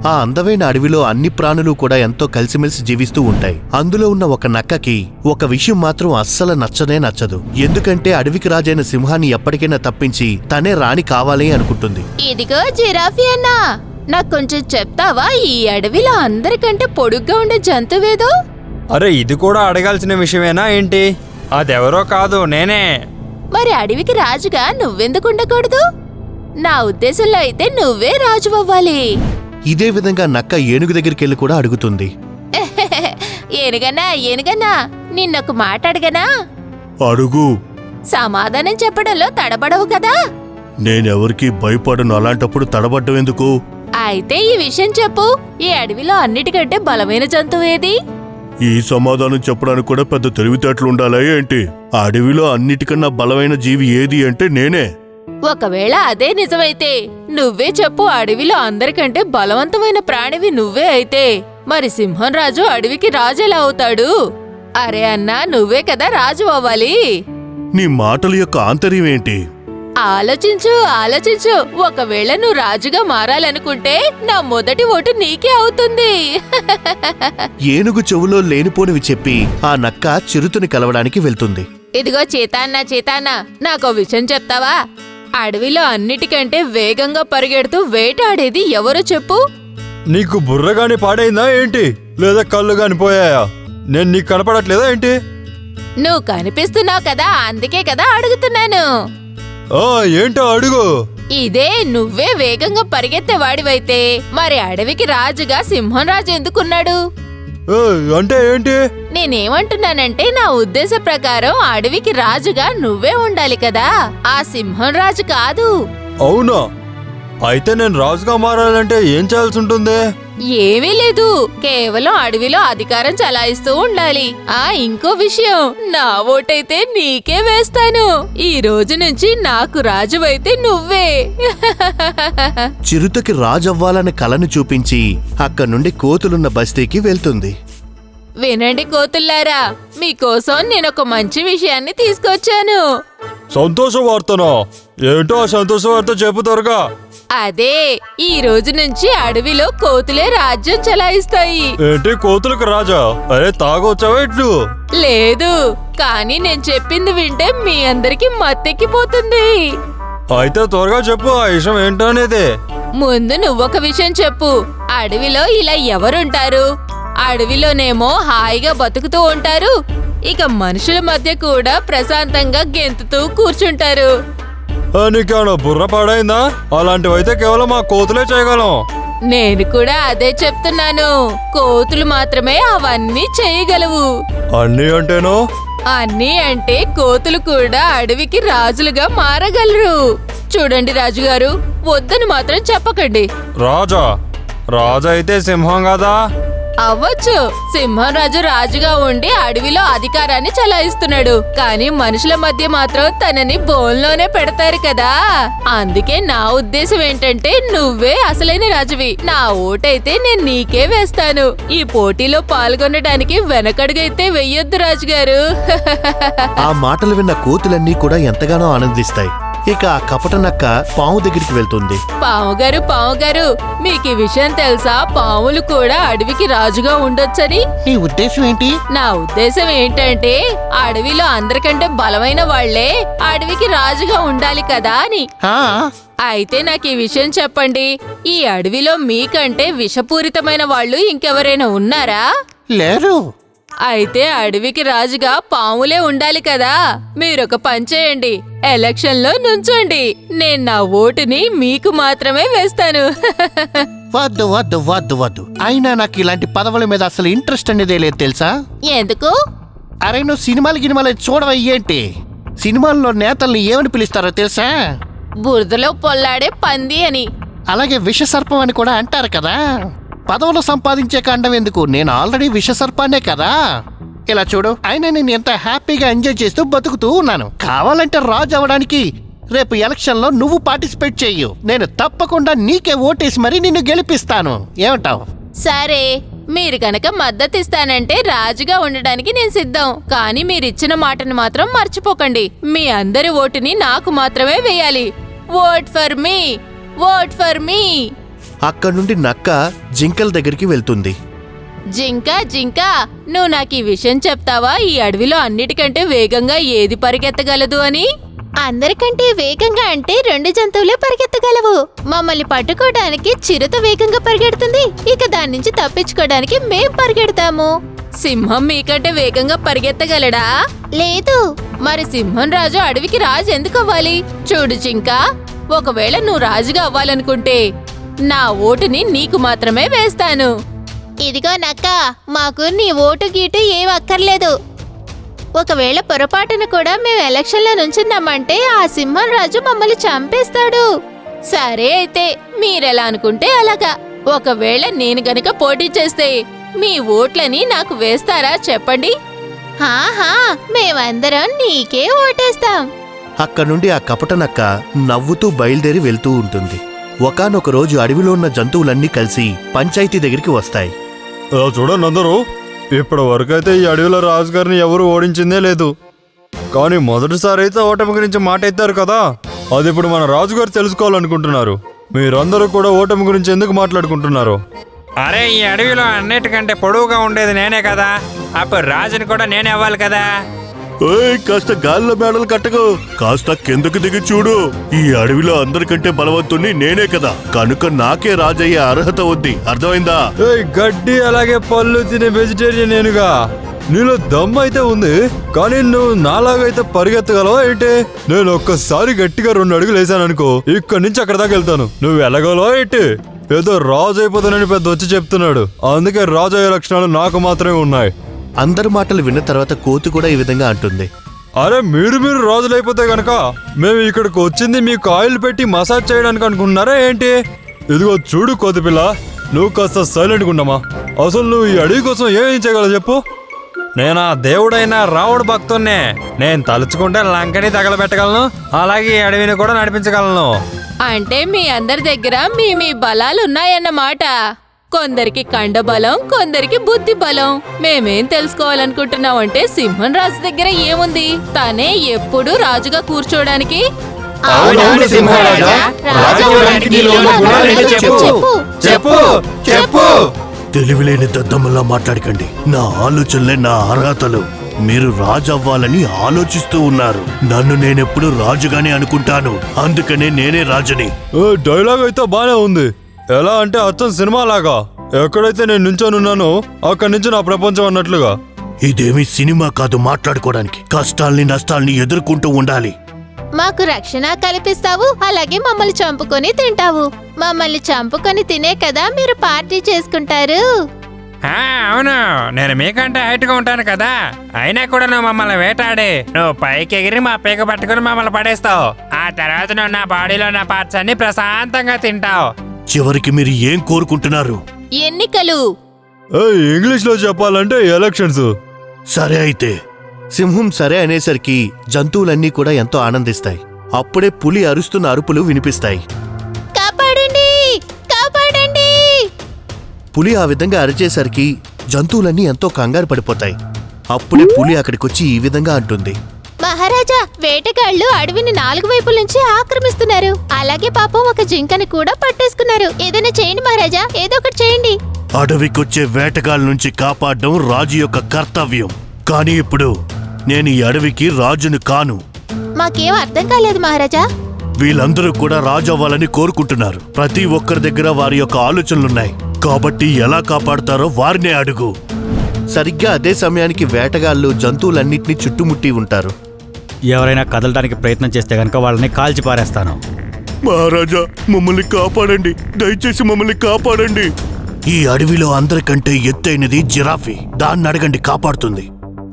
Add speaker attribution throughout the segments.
Speaker 1: ఆ అందమైన అడవిలో అన్ని ప్రాణులు కూడా ఎంతో కలిసిమెలిసి జీవిస్తూ ఉంటాయి. అందులో ఉన్న ఒక నక్కకి ఒక విషయం మాత్రం అస్సలు నచ్చనే నచ్చదు. ఎందుకంటే అడవికి రాజైన సింహాన్ని ఎప్పటికైనా తప్పించి తనే రాణి కావాలి అనుకుంటుంది.
Speaker 2: ఇదిగో జిరాఫీ అన్నా, నాకు కొంచెం చెప్తావా? ఈ అడవిలో అందరికంటే పొడుగ్గా ఉండే జంతువేదో?
Speaker 3: అరే, ఇది కూడా అడగాల్సిన విషయమేనా ఏంటి? అదెవరో కాదు, నేనే.
Speaker 2: మరి అడవికి రాజుగా నువ్వెందుకు ఉండకూడదు? నా ఉద్దేశంలో అయితే నువ్వే రాజు అవ్వాలి.
Speaker 1: ఇదే విధంగా నక్క ఏనుగు దగ్గరికెళ్లి కూడా అడుగుతుంది.
Speaker 2: ఏనుగన్నా నిన్నొక మాట అడగనా?
Speaker 1: అడుగు.
Speaker 2: సమాధానం చెప్పడంలో తడబడవు కదా?
Speaker 1: నేనెవరికి భయపడను, అలాంటప్పుడు తడబడ్డం ఎందుకు?
Speaker 2: అయితే ఈ విషయం చెప్పు, ఈ అడవిలో అన్నిటికంటే బలమైన జంతువు ఏది?
Speaker 1: ఈ సమాధానం చెప్పడానికి కూడా పెద్ద తెలివితేటలు ఉండాలా ఏంటి? అడవిలో అన్నిటికన్నా బలమైన జీవి ఏది అంటే నేనే.
Speaker 2: ఒకవేళ అదే నిజమైతే నువ్వే చెప్పు. అడవిలో అందరికంటే బలవంతమైన ప్రాణివి నువ్వే అయితే మరి సింహం రాజు అడవికి రాజు ఎలా అవుతాడు? అరే అన్నా, నువ్వే కదా రాజు అవ్వాలి.
Speaker 1: నీ మాటల యొక్క ఆంతర్యం ఏంటి?
Speaker 2: ఆలోచించు. ఒకవేళ నువ్వు రాజుగా మారాలనుకుంటే నా మొదటి ఓటు నీకే అవుతుంది.
Speaker 1: ఏనుగు చెవులో లేనిపోనివి చెప్పి ఆ నక్క చిరుతని కలవడానికి వెళ్తుంది.
Speaker 2: ఇదిగో చేతాన్నా, నాకో విషయం చెప్తావా? అడవిలో అన్నిటికంటే వేగంగా పరిగెడుతూ వేటాడేది ఎవరో చెప్పు.
Speaker 3: నీకు బుర్రగాని పాడైందా ఏంటి? లేదా కళ్ళు గాని పోయాయా? నేను నీకు కనపడట్లేదా ఏంటి?
Speaker 2: నువ్వు కనిపిస్తున్నావు కదా, అందుకే కదా అడుగుతున్నాను.
Speaker 3: ఏంటో అడుగు.
Speaker 2: ఇదే నువ్వే వేగంగా పరిగెత్తేవాడివైతే మరి అడవికి రాజుగా సింహం రాజు ఎందుకున్నాడు?
Speaker 3: అంటే ఏంటి?
Speaker 2: నేనేమంటున్నానంటే నా ఉద్దేశ ప్రకారం అడవికి రాజుగా నువ్వే ఉండాలి కదా, ఆ సింహం రాజు కాదు.
Speaker 3: అవునా? అయితే నేను రాజుగా మారాలంటే ఏం చేయాల్సి ఉంటుంది?
Speaker 2: ఏమీ లేదు, కేవలం అడవిలో అధికారం చలాయిస్తూ ఉండాలి. ఇంకో విషయం, నా ఓటైతే నీకే వేస్తాను. ఈ రోజు నుంచి నాకు రాజువైతే నువ్వే.
Speaker 1: చిరుతకి రాజవ్వాలనే కలను చూపించి అక్కడి నుండి కోతులున్న బస్తీకి వెళ్తుంది.
Speaker 2: వినండి కోతుల్లారా, మీకోసం నేనొక మంచి విషయాన్ని తీసుకొచ్చాను.
Speaker 3: సంతోష వార్తనా? ఏంటో ఆ సంతోష వార్త చెప్పు త్వరగా.
Speaker 2: అదే, ఈ రోజు నుంచి అడవిలో కోతులే రాజ్యం చలాయిస్తాయి.
Speaker 3: ఏంటి, కోతులకు రాజా? అరే, తాగొచ్చావా ఇట్లు?
Speaker 2: లేదు, కానీ నేను చెప్పింది వింటే మీ అందరికి మత్తెక్కిపోతుంది.
Speaker 3: అయితే త్వరగా చెప్పు, ఆ విషయం ఏంటనేది.
Speaker 2: ముందు నువ్వొక విషయం చెప్పు. అడవిలో ఇలా ఎవరుంటారు? అడవిలోనేమో హాయిగా బతుకుతూ ఉంటారు, ఇక మనుషుల మధ్య కూడా ప్రశాంతంగా గెంతుతూ కూర్చుంటారు.
Speaker 3: నీకేమన్నా బుర్ర పాడైందా? అలాంటివైతే కేవలం మా కోతులే చేయగలం.
Speaker 2: నేను కూడా అదే చెప్తున్నాను, కోతులు మాత్రమే అవన్నీ చేయగలవు.
Speaker 3: అన్నీ అంటేనో?
Speaker 2: అన్నీ అంటే కోతులు కూడా అడవికి రాజులుగా మారగలరు. చూడండి రాజుగారు, వద్దని మాత్రం చెప్పకండి.
Speaker 3: రాజా అయితే సింహం కదా?
Speaker 2: అవ్వచ్చు, సింహం రాజు రాజుగా ఉండి అడవిలో అధికారాన్ని చలాయిస్తున్నాడు, కానీ మనుషుల మధ్య మాత్రం తనని బోన్లోనే పెడతారు కదా. అందుకే నా ఉద్దేశం ఏంటంటే నువ్వే అసలైన రాజువి. నా ఓటైతే నేను నీకే వేస్తాను. ఈ పోటీలో పాల్గొనడానికి వెనకడుగైతే వెయ్యొద్దు రాజుగారు.
Speaker 1: ఆ మాటలు విన్న కోతులన్నీ కూడా ఎంతగానో ఆనందిస్తాయి. ఇక ఆ కపట నక్క పాము దగ్గరికి వెళ్తుంది.
Speaker 2: పావుగారు, మీకు ఈ విషయం తెలుసా? పాములు కూడా అడవికి రాజుగా ఉండొచ్చని.
Speaker 1: నీ ఉద్దేశం ఏంటి?
Speaker 2: నా ఉద్దేశం ఏంటంటే అడవిలో అందరికంటే బలమైన వాళ్లే అడవికి రాజుగా ఉండాలి కదా అని. అయితే నాకు ఈ విషయం చెప్పండి, ఈ అడవిలో మీకంటే విషపూరితమైన వాళ్ళు ఇంకెవరైనా ఉన్నారా?
Speaker 1: లేరు.
Speaker 2: అయితే అడవికి రాజుగా పాములే ఉండాలి కదా. మీరొక పని చేయండి, ఎలక్షన్లో నుంచోండి. నేను నా ఓటుని మీకు మాత్రమే వేస్తాను.
Speaker 1: వద్దు. అయినా నాకు ఇలాంటి పదవుల మీద అసలు ఇంట్రెస్ట్ అనేదే లేదు తెలుసా?
Speaker 2: ఎందుకు?
Speaker 1: అరే, నువ్వు సినిమాలు చూడవా ఏంటి? సినిమాల్లో నేతల్ని ఏమని పిలుస్తారో తెలుసా?
Speaker 2: బురదలో పొల్లాడే పంది అని.
Speaker 1: అలాగే విషసర్పం అని కూడా అంటారు కదా. పదవులు సంపాదించే కాండం ఎందుకు? నేను ఆల్రెడీ విషసర్పాన్నే కదా. ఇలా చూడు, అయినా నేను ఎంత హ్యాపీగా ఎంజాయ్ చేస్తూ బతుకుతూ ఉన్నాను. కావాలంటే రాజు అవడానికి రేపు ఎలక్షన్లో నువ్వు పార్టిసిపేట్ చెయ్యు. నేను తప్పకుండా నీకే ఓటేసి మరీ నిన్ను గెలిపిస్తాను. ఏమంటావు?
Speaker 2: సరే, మీరు గనక మద్దతిస్తానంటే రాజుగా ఉండడానికి నేను సిద్ధం. కానీ మీరిచ్చిన మాటను మాత్రం మర్చిపోకండి. మీ అందరి ఓటుని నాకు మాత్రమే వేయాలి. Vote for me.
Speaker 1: అక్కడి నుండి నక్క జింకల దగ్గరికి వెళ్తుంది.
Speaker 2: జింక నువ్వు నాకు ఈ విషయం చెప్తావా? ఈ అడవిలో అన్నిటికంటే వేగంగా ఏది పరిగెత్తగలదు అని? అందరికంటే వేగంగా అంటే 2 జంతువులే పరిగెత్తగలవు. మమ్మల్ని పట్టుకోవడానికి చిరుత వేగంగా పరిగెడుతుంది, ఇక దాని నుంచి తప్పించుకోవడానికి మేం పరిగెడతాము. సింహం మీకంటే వేగంగా పరిగెత్తగలడా? లేదు. మరి సింహం రాజు అడవికి రాజు ఎందుకు అవ్వాలి? చూడు జింక, ఒకవేళ నువ్వు రాజుగా అవ్వాలనుకుంటే నా ఓటుని నీకు మాత్రమే వేస్తాను. ఇదిగో నక్క, మాకు నీ ఓటు గీటు ఏం అక్కర్లేదు. ఒకవేళ పొరపాటున కూడా మేము ఎలక్షన్లో నుంచున్నామంటే ఆ సింహం రాజు మమ్మల్ని చంపేస్తాడు. సరే అయితే మీరెలా అనుకుంటే అలాగా. ఒకవేళ నేను గనుక పోటీ చేస్తే మీ ఓట్లని నాకు వేస్తారా చెప్పండి? హాహా, మేమందరం నీకే ఓటేస్తాం.
Speaker 1: అక్కడి నుండి ఆ కపట నక్క నవ్వుతూ బయలుదేరి వెళ్తూ ఉంటుంది. ఒకానొక రోజు అడవిలో ఉన్న జంతువులన్నీ కలిసి పంచాయతీ దగ్గరికి వస్తాయి.
Speaker 3: చూడండి అందరూ, ఇప్పటి వరకైతే ఈ అడవిలో రాజుగారిని ఎవరు ఓడించిందే లేదు. కానీ మొదటిసారి అయితే ఓటమి గురించి మాట ఎత్తారు కదా, అది ఇప్పుడు మన రాజుగారు తెలుసుకోవాలనుకుంటున్నారు. మీరందరూ కూడా ఓటమి గురించి ఎందుకు మాట్లాడుకుంటున్నారు?
Speaker 4: అరే, ఈ అడవిలో అన్నిటికంటే పొడవుగా ఉండేది నేనే కదా, అప్పుడు రాజుని కూడా నేనే అవ్వాలి కదా.
Speaker 1: కాస్త గాల్లో మేడలు కట్టకు, కాస్త కిందకు దిగి చూడు. ఈ అడవిలో అందరికంటే బలవంతుణ్ణి నేనే కదా, కనుక నాకే రాజయ్యే అర్హత ఉంది. అర్థమైందా?
Speaker 3: గడ్డి అలాగే పళ్ళు తినే వెజిటేరియన్ నేనుగా. నీలో దమ్ అయితే ఉంది, కానీ నువ్వు నాలాగైతే పరిగెత్తగలవా ఏంటి? నేను ఒక్కసారి గట్టిగా 2 అడుగులు వేసాననుకో, ఇక్కడి నుంచి అక్కడ దాకా వెళ్తాను. నువ్వు వెళ్ళగలవా ఏంటి? ఏదో రాజు అయిపోతానని పెద్ద వచ్చి చెప్తున్నాడు, అందుకే రాజు అయ్యే లక్షణాలు నాకు మాత్రమే ఉన్నాయి.
Speaker 1: అందరి మాటలు విన్న తర్వాత కోతి కూడా ఈ విధంగా అంటుంది.
Speaker 3: అరే, మీరు రాజులైపోతే గనక మేము ఇక్కడికి వచ్చింది మీకు ఆయిల్ పెట్టి మసాజ్ చేయడానికి అనుకుంటున్నారా ఏంటి? ఇదిగో చూడు కోతి పిల్ల, నువ్వు కాస్త సైలెంట్గా ఉండమా. అసలు నువ్వు ఈ అడవి కోసం ఏం చేయగలవు చెప్పు?
Speaker 4: నేను ఆ దేవుడైన రావుడు భక్తున్నే. నేను తలుచుకుంటే లంకని తగలబెట్టగలను, అలాగే ఈ అడవిని కూడా నడిపించగలను.
Speaker 2: అంటే మీ అందరి దగ్గర మీ బలాలు ఉన్నాయన్నమాట. కొందరికి కండ బలం, కొందరికి బుద్ధి బలం. మేమేం తెలుసుకోవాలనుకుంటున్నామంటే సింహం రాజు దగ్గర ఏముంది? తనే ఎప్పుడు రాజుగా కూర్చోడానికి.
Speaker 1: తెలివిలేని దద్దమ్మలా మాట్లాడకండి. నా ఆలోచనలే నా అర్హతలు. మీరు రాజు అవ్వాలని ఆలోచిస్తూ ఉన్నారు. నన్ను నేనెప్పుడు రాజుగానే అనుకుంటాను, అందుకనే నేనే రాజుని.
Speaker 3: డైలాగ్ అయితే బానే ఉంది. ఎలా అంటే అచ్చం సినిమా లాగా. ఎక్కడైతే నేను నుంచోనున్నానో అక్కడి నుంచి నా ప్రపంచం అన్నట్లుగా.
Speaker 1: ఇదేమి సినిమా కాదు మాట్లాడుకోవడానికి. కష్టాల్ని నష్టాల్ని ఎదుర్కొంటూ ఉండాలి.
Speaker 2: మాకు రక్షణ కల్పిస్తావు, అలాగే మమ్మల్ని చంపుకొని తింటావు. మమ్మల్ని చంపుకొని తినే కదా మీరు పార్టీ చేసుకుంటారు.
Speaker 4: అవును, నేను మీకంటే హైట్ గా ఉంటాను కదా, అయినా కూడా నువ్వు మమ్మల్ని వేటాడి నువ్వు పైకి ఎగిరి మా పీక పట్టుకుని మమ్మల్ని పడేస్తావు. ఆ తర్వాత నువ్వు నా బాడీలో ఉన్న పార్ట్స్ అన్ని ప్రశాంతంగా తింటావు.
Speaker 1: చివరికి మీరు ఏం కోరుకుంటున్నారు?
Speaker 2: ఎన్నికలు.
Speaker 3: ఇంగ్లీష్ లో చెప్పాలంటే ఎలక్షన్స్.
Speaker 1: సరే అయితే. సింహం సరే అనేసరికి జంతువులన్నీ కూడా ఎంతో ఆనందిస్తాయి. అప్పుడే పులి అరుస్తున్న అరుపులు వినిపిస్తాయి.
Speaker 2: కాపాడండి, కాపాడండి.
Speaker 1: పులి ఆ విధంగా అరిచేసరికి జంతువులన్నీ ఎంతో కంగారు పడిపోతాయి. అప్పుడే పులి అక్కడికొచ్చి ఈ విధంగా అంటుంది.
Speaker 2: మహారాజా, వేటగాళ్లు అడవిని 4 వైపుల నుంచి ఆక్రమిస్తున్నారు. అలాగే పాపం ఒక జింకని కూడా పట్టేసుకున్నారు. ఏదైనా చేయండి మహారాజా, ఏదో ఒకటి చేయండి.
Speaker 1: అడవికొచ్చే వేటగాళ్ళ నుంచి కాపాడడం రాజు యొక్క కర్తవ్యం. కానీ ఇప్పుడు నేను ఈ అడవికి రాజును కాను.
Speaker 2: మాకేం అర్థం కాలేదు మహారాజా.
Speaker 1: వీళ్ళందరూ కూడా రాజు అవ్వాలని కోరుకుంటున్నారు. ప్రతి ఒక్కరి దగ్గర వారి యొక్క ఆలోచనలున్నాయి. కాబట్టి ఎలా కాపాడుతారో వారినే అడుగు. సరిగ్గా అదే సమయానికి వేటగాళ్ళు జంతువులన్నింటినీ చుట్టుముట్టి ఉంటారు.
Speaker 5: ఎవరైనా కదలడానికి ప్రయత్నం చేస్తే గనక వాళ్ళని కాల్చి పారేస్తాను.
Speaker 1: మహారాజా, మమ్మల్ని కాపాడండి, దయచేసి మమ్మల్ని కాపాడండి. ఈ అడవిలో అందరికంటే ఎత్తైనది జిరాఫీ. దాన్ని అడగండి, కాపాడుతుంది.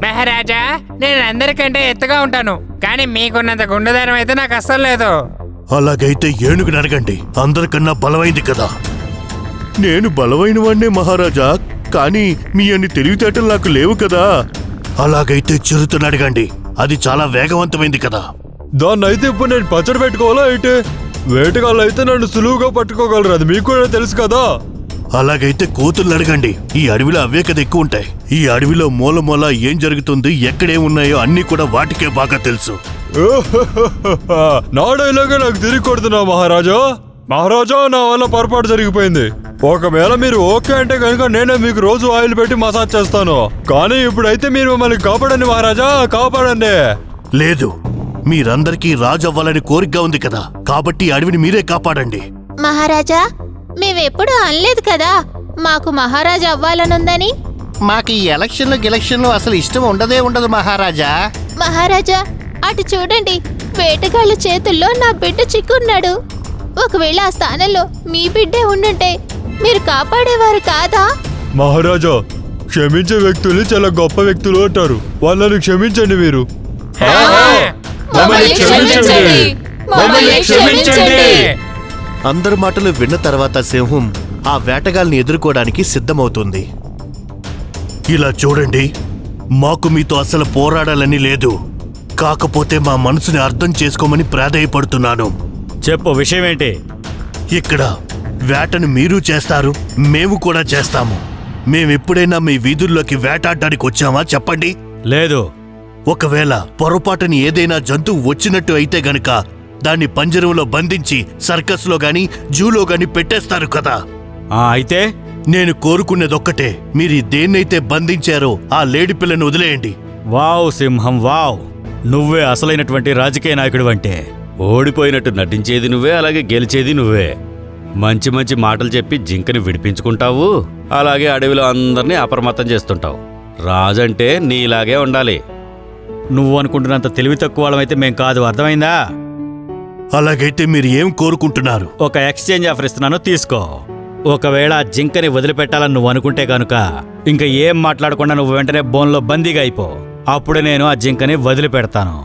Speaker 4: మహారాజా, నేను అందరికంటే ఎత్తుగా ఉంటాను, కానీ మీకున్నంత గుండెదారం అయితే నాకు అస్సలు లేదు.
Speaker 1: అలాగైతే ఏనుగుని అడగండి, అందరికన్నా బలమైంది కదా. నేను బలమైన వాణ్ణే మహారాజా, కానీ మీ అన్ని తెలివితేటలు నాకు లేవు కదా. అలాగైతే చిరుతను అడగండి, అది చాలా వేగవంతమైంది కదా.
Speaker 3: దాన్ని అయితే ఇప్పుడు నేను పచ్చడి పెట్టుకోవాలా అయితే? వేటగాళ్ళు అయితే నన్ను సులువుగా పట్టుకోగలరు, అది మీకు కూడా తెలుసు కదా.
Speaker 1: అలాగైతే కోతుల్ని అడగండి, ఈ అడవిలో అవే కదా ఎక్కువ ఉంటాయి. ఈ అడవిలో మూల మూల ఏం జరుగుతుంది, ఎక్కడేమున్నాయో అన్ని కూడా వాటికే బాగా తెలుసు.
Speaker 3: నా డైలాగే నాకు తిరిగి కొడుతున్నావు మహారాజా. మహారాజా, నా వల్ల పొరపాటు జరిగిపోయింది. ఒకవేళ మీరు ఓకే అంటే కనుక నేనే మీకు రోజు ఆయిల్ పెట్టి మసాజ్ చేస్తాను. కానీ ఇప్పుడైతే మీరు మమ్మల్ని కాపాడండి మహారాజా, కాపాడండి.
Speaker 1: లేదు, మీరందరికీ రాజు అవ్వాలని కోరిక ఉంది కదా, కాబట్టి ఈ అడవిని మీరే కాపాడండి.
Speaker 2: మహారాజా, మేమెప్పుడు అనలేదు కదా మాకు మహారాజా అవ్వాలనుందని.
Speaker 1: మాకు ఈ ఎలక్షన్లు అసలు ఇష్టం ఉండదు మహారాజా.
Speaker 2: మహారాజా, అటు చూడండి, వేటగాళ్ళ చేతుల్లో నా బిడ్డ చిక్కున్నాడు. ఒకవేళ ఆ స్థానంలో మీ బిడ్డే ఉండుంటే మీరు కాపాడేవారు కాదా?
Speaker 3: మహారాజా, క్షమించే వ్యక్తుల్ని చాలా గొప్ప వ్యక్తులు అంటారు. వాళ్ళని క్షమించండి మీరు.
Speaker 2: మమ్మల్ని క్షమించండి. మమ్మల్ని క్షమించండి.
Speaker 1: అందరి మాటలు విన్న తర్వాత సింహం ఆ వేటగాల్ని ఎదుర్కోవడానికి సిద్ధమవుతుంది. ఇలా చూడండి, మాకు మీతో అసలు పోరాడాలని లేదు, కాకపోతే మా మనసుని అర్థం చేసుకోమని ప్రాధేయపడుతున్నాను.
Speaker 5: చెప్పు, విషయం ఏంటి?
Speaker 1: ఇక్కడ వేటను మీరు చేస్తారు, మేము కూడా చేస్తాము. మేమెప్పుడైనా మీ వీధుల్లోకి వేటాడడానికి వచ్చామా చెప్పండి?
Speaker 5: లేదు.
Speaker 1: ఒకవేళ పొరపాటుని ఏదైనా జంతువు వచ్చినట్టు అయితే గనక దాన్ని పంజరంలో బంధించి సర్కస్లో గాని జూలో గాని పెట్టేస్తారు కదా.
Speaker 5: అయితే
Speaker 1: నేను కోరుకునేదొక్కటే, మీరు దేన్నైతే బంధించారో ఆ లేడి పిల్లను వదిలేయండి.
Speaker 5: వావ్ సింహం, వావ్! నువ్వే అసలైనటువంటి రాజకీయ నాయకుడు. అంటే ఓడిపోయినట్టు నటించేది నువ్వే, అలాగే గెలిచేది నువ్వే. మంచి మంచి మాటలు చెప్పి జింకని విడిపించుకుంటావు, అలాగే అడవిలో అందరినీ అప్రమత్తం చేస్తుంటావు. రాజంటే నీలాగే ఉండాలి. నువ్వు అనుకుంటున్నంత తెలివి తక్కువ వాళ్ళమైతే మేం కాదు, అర్థమైందా?
Speaker 1: అలాగైతే మీరు ఏం కోరుకుంటున్నారు?
Speaker 5: ఒక ఎక్స్చేంజ్ ఆఫర్ ఇస్తున్నాను, తీసుకో. ఒకవేళ ఆ జింకని వదిలిపెట్టాలని నువ్వు అనుకుంటే కనుక ఇంకా ఏం మాట్లాడకుండా నువ్వు వెంటనే బోన్లో బందీగా అయిపో. అప్పుడే నేను ఆ జింకని వదిలిపెడతాను.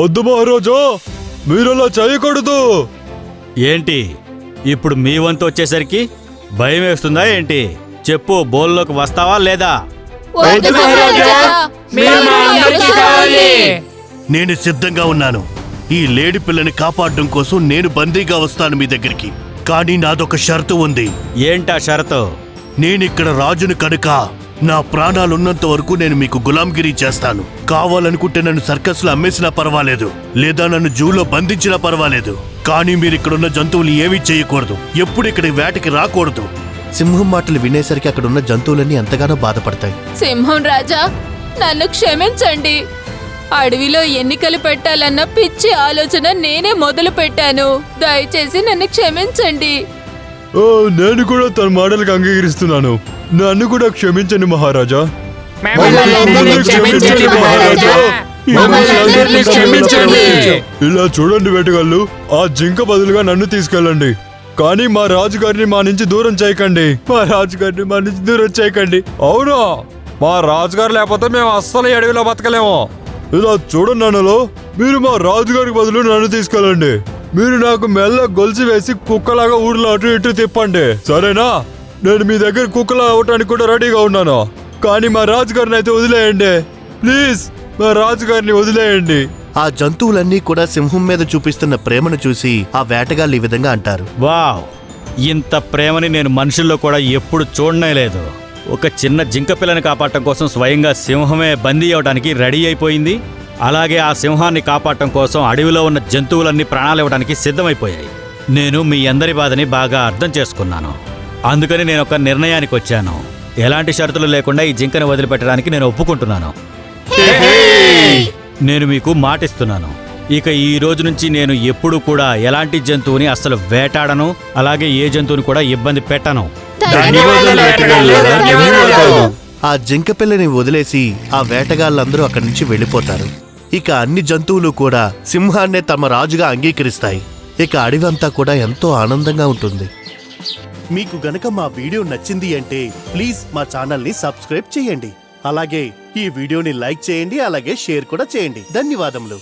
Speaker 3: వద్దు మహారాజా, మీరలా చేయకూడదు.
Speaker 5: ఏంటి ఇప్పుడు మీ వంతు వచ్చేసరికి భయం వేస్తుందా ఏంటి? చెప్పు, బోన్లోకి వస్తావా లేదా?
Speaker 2: వద్దు మహారాజా, మీరు మా అందరికీ కావాలి.
Speaker 1: నేను సిద్ధంగా ఉన్నాను. ఈ లేడి పిల్లని కాపాడడం కోసం నేను బందీగా వస్తాను మీ దగ్గరికి. కానీ నాదొక షరతు ఉంది.
Speaker 5: ఏంటా షరతు?
Speaker 1: నేనిక్కడ రాజును కనుక నా ప్రాణాలున్నంత వరకు నేను మీకు గులాంగిరి చేస్తాను. కావాలనుకుంటే నన్ను సర్కస్లో అమ్మేసినా పర్వాలేదు, లేదా నన్ను జూలో బంధించినా పర్వాలేదు. కానీ మీరిక్కడున్న జంతువులు ఏమీ చేయకూడదు, ఎప్పుడు ఇక్కడ వేటకి రాకూడదు. సింహం మాటలు వినేసరికి అక్కడున్న జంతువులన్నీ ఎంతగానో బాధపడతాయి.
Speaker 2: సింహం రాజా, నన్ను క్షమించండి. అడవిలో ఎన్నికలు పెట్టాలన్న పిచ్చి ఆలోచన నేనే మొదలు పెట్టాను. దయచేసి నన్ను క్షమించండి.
Speaker 3: నేను కూడా తన మాటలకు అంగీకరిస్తున్నాను. నన్ను కూడా క్షమించండి మహారాజా. ఇలా చూడండి వేటగాళ్ళు, ఆ జింక బదులుగా నన్ను తీసుకెళ్ళండి. కానీ మా రాజుగారిని మా నుంచి దూరం చేయకండి. అవునా? మా రాజుగారు లేకపోతే మేము అస్సలు అడవిలో బతకలేము. ఇలా చూడండి నన్నులో, మీరు మా రాజుగారికి బదులు నన్ను తీసుకెళ్ళండి. మీరు నాకు మెల్ల గొలుసు వేసి కుక్కలాగా ఊర్లో అటు ఇటు తిప్పండి, సరేనా? నేను మీ దగ్గర కుక్కలా అవటానికి కూడా రెడీగా ఉన్నాను. కానీ మా రాజుగారిని అయితే వదిలేయండి ప్లీజ్, మా రాజుగారిని వదిలేయండి.
Speaker 1: ఆ జంతువులన్నీ కూడా సింహం మీద చూపిస్తున్న ప్రేమను చూసి ఆ వేటగాళ్ళు ఈ విధంగా అంటారు.
Speaker 5: వావ్, ఇంత ప్రేమని నేను మనుషుల్లో కూడా ఎప్పుడు చూడనే లేదు. ఒక చిన్న జింక పిల్లని కాపాడటం కోసం స్వయంగా సింహమే బందీ అవడానికి రెడీ అయిపోయింది. అలాగే ఆ సింహాన్ని కాపాడటం కోసం అడవిలో ఉన్న జంతువులన్నీ ప్రాణాలు ఇవ్వడానికి సిద్ధమైపోయాయి. నేను మీ అందరి బాధని బాగా అర్థం చేసుకున్నాను. అందుకని నేను ఒక నిర్ణయానికి వచ్చాను. ఎలాంటి షరతులు లేకుండా ఈ జింకని వదిలిపెట్టడానికి నేను ఒప్పుకుంటున్నాను. నేను మీకు మాటిస్తున్నాను, ఇక ఈ రోజు నుంచి నేను ఎప్పుడు కూడా ఎలాంటి జంతువుని అస్సలు వేటాడను, అలాగే ఏ జంతువుని కూడా ఇబ్బంది పెట్టను.
Speaker 1: ఆ జింక పిల్లని వదిలేసి ఆ వేటగాళ్ళందరూ అక్కడి నుంచి వెళ్ళిపోతారు. ఇక అన్ని జంతువులు కూడా సింహాన్నే తమ రాజుగా అంగీకరిస్తాయి. ఇక అడవి అంతా కూడా ఎంతో ఆనందంగా ఉంటుంది. మీకు గనక మా వీడియో నచ్చింది అంటే ప్లీజ్ మా ఛానల్ని సబ్స్క్రైబ్ చేయండి. అలాగే ఈ వీడియోని లైక్ చేయండి, అలాగే షేర్ కూడా చేయండి. ధన్యవాదములు.